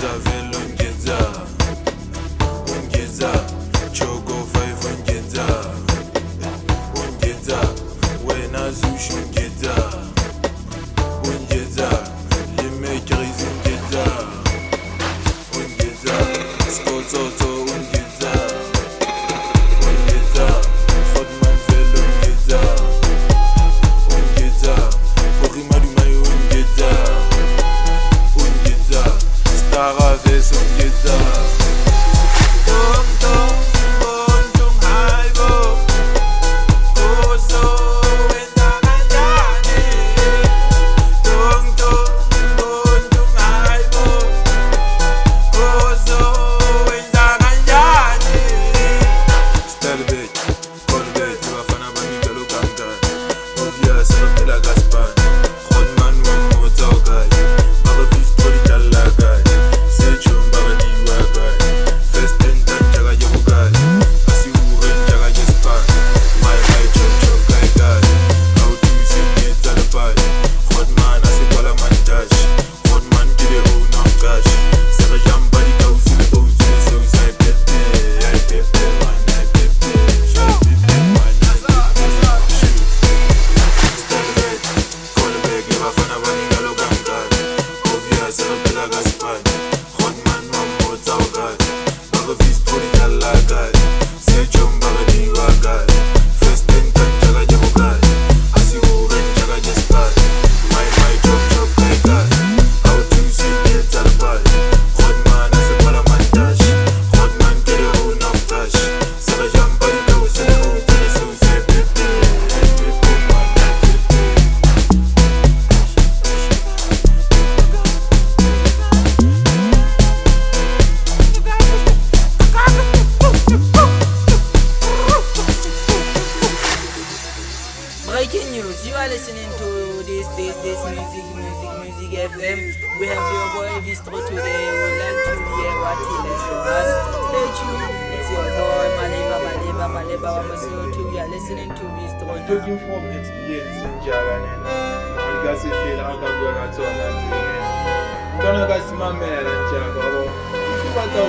ungeza vele ungeza Choco 5 ungeza wena zushu ungeza limekris ungeza skototo ungeza Godman vele ungeza Porimadumai ungeza Staraves ungeza Breaking news, you are listening to this music FM. We have your boy Veeztro today. We would like to hear what he has for us. Stay tuned, it's your boy Maleba Wamasotu. You are listening to Veeztro. Talking from experience in Jagan and because it feel like I'm going to turn that again. I'm gonna go see my man and Jagan. If you want to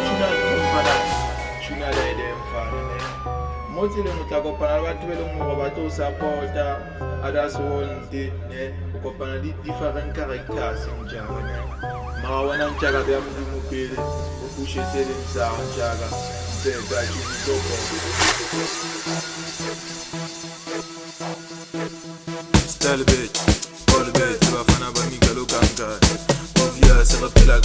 tuna them motile mutakopana abantu belungu bato supporta others want ne ukopana di different characters in Jagan mara wana njaga bya mdumu pele ukushethele msa njaga beba chitoko Style bitch, all bitch, bafana bamigalo kanga Ovia se rappela